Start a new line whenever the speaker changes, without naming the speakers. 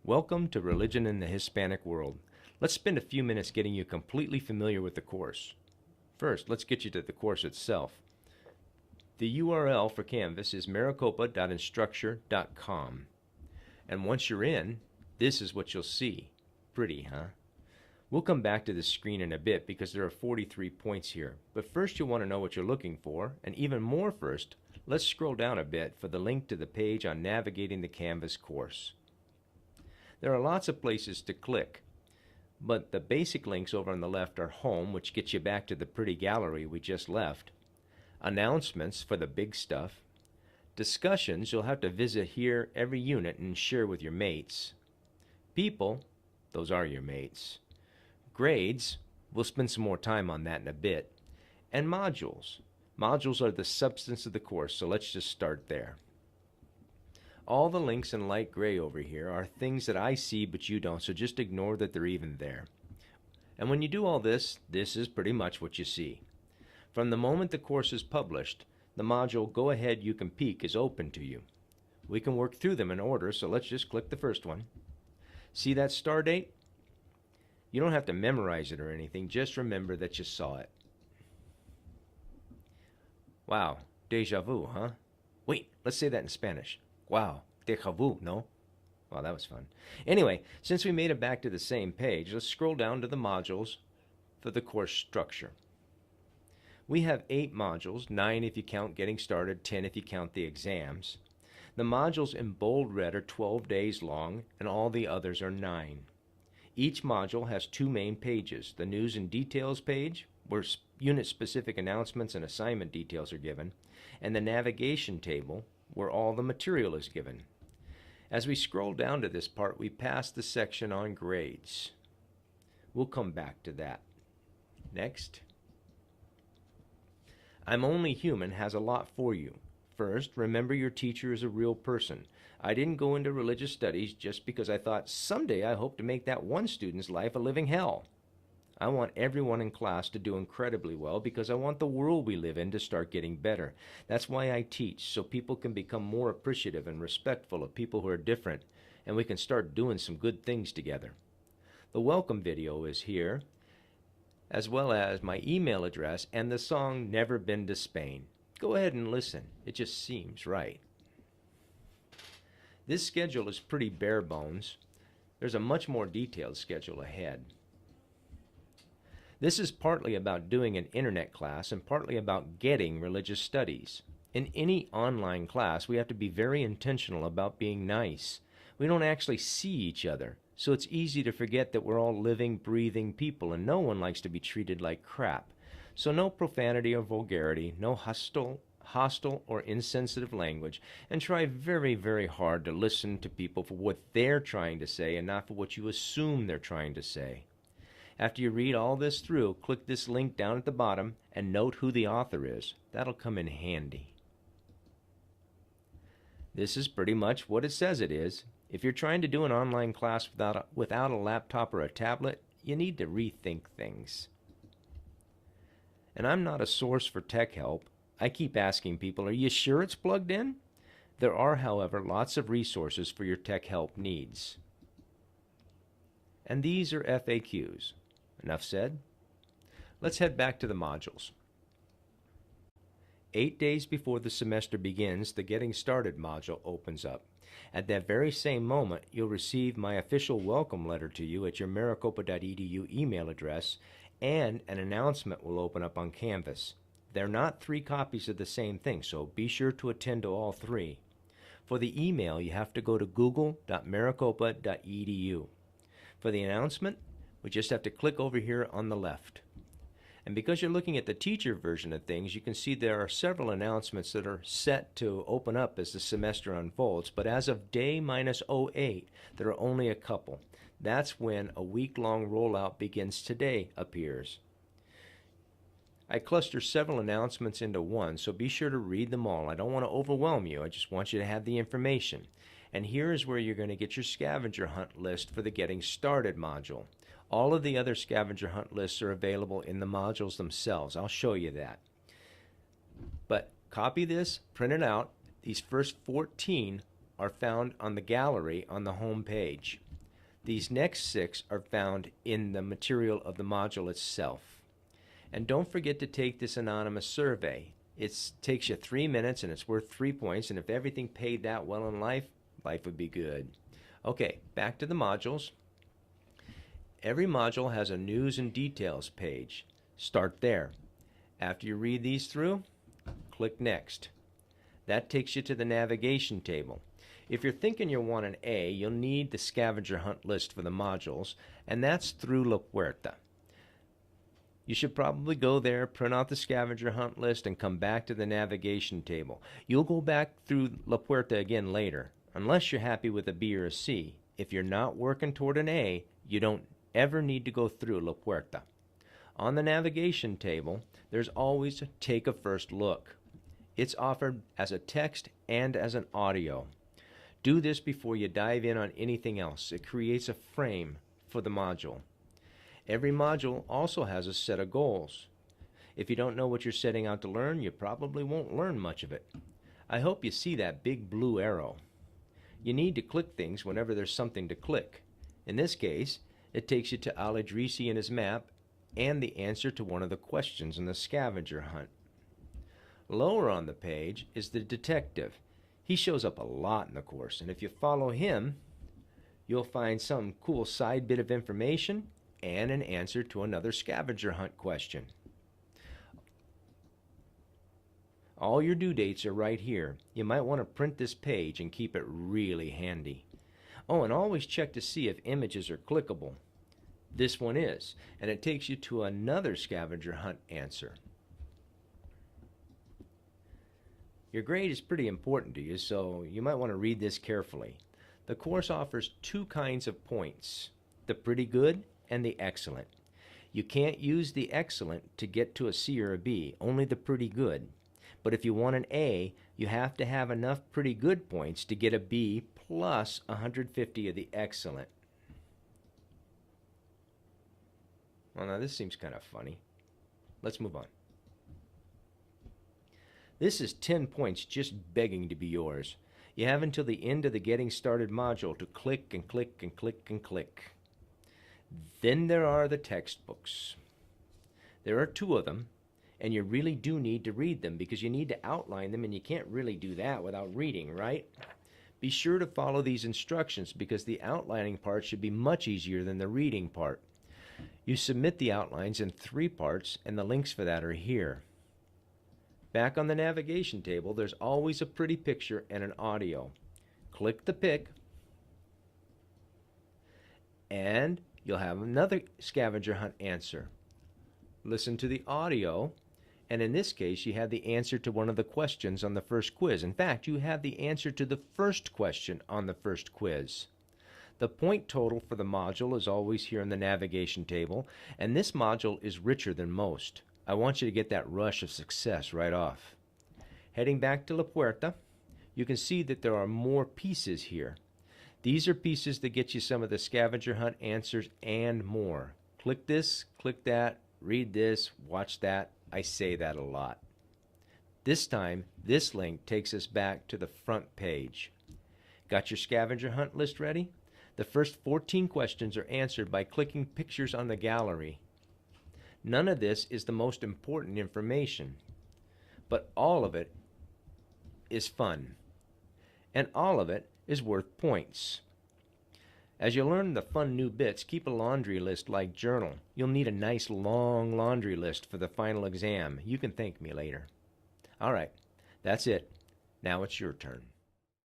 Welcome to Religion in the Hispanic World. Let's spend a few minutes getting you completely familiar with the course. First, let's get you to the course itself. The URL for Canvas is maricopa.instructure.com. And once you're in, this is what you'll see. Pretty, huh? We'll come back to this screen in a bit because there are 43 points here. But first you'll want to know what you're looking for, and even more first, let's scroll down a bit for the link to the page on navigating the Canvas course. There are lots of places to click, but the basic links over on the left are Home, which gets you back to the pretty gallery we just left, Announcements for the big stuff, Discussions, you'll have to visit here every unit and share with your mates, People, those are your mates, Grades, we'll spend some more time on that in a bit, and Modules. Modules are the substance of the course, so let's just start there. All the links in light gray over here are things that I see but you don't, so just ignore that they're even there. And when you do all this, this is pretty much what you see. From the moment the course is published, the module Go Ahead You Can Peek is open to you. We can work through them in order, so let's just click the first one. See that star date? You don't have to memorize it or anything, just remember that you saw it. Wow, déjà vu, huh? Wait, let's say that in Spanish. Wow, déjà vu, no? Wow, that was fun. Anyway, since we made it back to the same page, let's scroll down to the modules for the course structure. We have 8 modules, 9 if you count getting started, 10 if you count the exams. The modules in bold red are 12 days long, and all the others are 9. Each module has 2 main pages, the News and Details page, where unit-specific announcements and assignment details are given, and the Navigation table, where all the material is given. As we scroll down to this part, we pass the section on grades. We'll come back to that. Next. I'm Only Human has a lot for you. First, remember your teacher is a real person. I didn't go into religious studies just because I thought someday I hope to make that one student's life a living hell. I want everyone in class to do incredibly well because I want the world we live in to start getting better. That's why I teach, so people can become more appreciative and respectful of people who are different, and we can start doing some good things together. The welcome video is here, as well as my email address and the song Never Been to Spain. Go ahead and listen. It just seems right. This schedule is pretty bare bones. There's a much more detailed schedule ahead. This is partly about doing an internet class and partly about getting religious studies. In any online class, we have to be very intentional about being nice. We don't actually see each other, so it's easy to forget that we're all living, breathing people, and no one likes to be treated like crap. So no profanity or vulgarity, no hostile or insensitive language, and try very, very hard to listen to people for what they're trying to say and not for what you assume they're trying to say. After you read all this through, click this link down at the bottom and note who the author is. That'll come in handy. This is pretty much what it says it is. If you're trying to do an online class without a laptop or a tablet, you need to rethink things. And I'm not a source for tech help. I keep asking people, are you sure it's plugged in? There are, however, lots of resources for your tech help needs. And these are FAQs. Enough said? Let's head back to the modules. 8 days before the semester begins, the Getting Started module opens up. At that very same moment, you'll receive my official welcome letter to you at your maricopa.edu email address, and an announcement will open up on Canvas. They're not 3 copies of the same thing, so be sure to attend to all 3. For the email, you have to go to google.maricopa.edu. For the announcement, we just have to click over here on the left. And because you're looking at the teacher version of things, you can see there are several announcements that are set to open up as the semester unfolds. But as of day -08, there are only a couple. That's when a week-long rollout begins today appears. I cluster several announcements into one, so be sure to read them all. I don't want to overwhelm you. I just want you to have the information. And here is where you're going to get your scavenger hunt list for the Getting Started module. All of the other scavenger hunt lists are available in the modules themselves. I'll show you that. But copy this, print it out. These first 14 are found on the gallery on the home page. These next 6 are found in the material of the module itself. And don't forget to take this anonymous survey. It takes you 3 minutes and it's worth 3 points, and if everything paid that well in life, life would be good. Okay, back to the modules. Every module has a news and details page. Start there. After you read these through, click Next. That takes you to the navigation table. If you're thinking you'll want an A, you'll need the scavenger hunt list for the modules, and that's through La Puerta. You should probably go there, print out the scavenger hunt list, and come back to the navigation table. You'll go back through La Puerta again later, unless you're happy with a B or a C. If you're not working toward an A, you don't ever need to go through La Puerta. On the navigation table, there's always a Take a First Look. It's offered as a text and as an audio. Do this before you dive in on anything else. It creates a frame for the module. Every module also has a set of goals. If you don't know what you're setting out to learn, you probably won't learn much of it. I hope you see that big blue arrow. You need to click things whenever there's something to click. In this case, it takes you to Al-Idrisi and his map and the answer to one of the questions in the scavenger hunt. Lower on the page is the detective. He shows up a lot in the course, and if you follow him, you'll find some cool side bit of information and an answer to another scavenger hunt question. All your due dates are right here. You might want to print this page and keep it really handy. Oh, and always check to see if images are clickable. This one is, and it takes you to another scavenger hunt answer. Your grade is pretty important to you, so you might want to read this carefully. The course offers 2 kinds of points, the pretty good and the excellent. You can't use the excellent to get to a C or a B, only the pretty good. But if you want an A, you have to have enough pretty good points to get a B plus 150 of the excellent. Well, now this seems kind of funny. Let's move on. This is 10 points just begging to be yours. You have until the end of the Getting Started module to click and click and click and click. Then there are the textbooks. There are 2 of them, and you really do need to read them because you need to outline them, and you can't really do that without reading, right? Be sure to follow these instructions because the outlining part should be much easier than the reading part. You submit the outlines in 3 parts, and the links for that are here. Back on the navigation table, there's always a pretty picture and an audio. Click the pic, and you'll have another scavenger hunt answer. Listen to the audio, and in this case, you have the answer to one of the questions on the first quiz. In fact, you have the answer to the first question on the first quiz. The point total for the module is always here in the navigation table, and this module is richer than most. I want you to get that rush of success right off. Heading back to La Puerta, you can see that there are more pieces here. These are pieces that get you some of the scavenger hunt answers and more. Click this, click that, read this, watch that. I say that a lot. This time, this link takes us back to the front page. Got your scavenger hunt list ready? The first 14 questions are answered by clicking pictures on the gallery. None of this is the most important information, but all of it is fun, and all of it is worth points. As you learn the fun new bits, keep a laundry list like journal. You'll need a nice long laundry list for the final exam. You can thank me later. All right, that's it. Now it's your turn.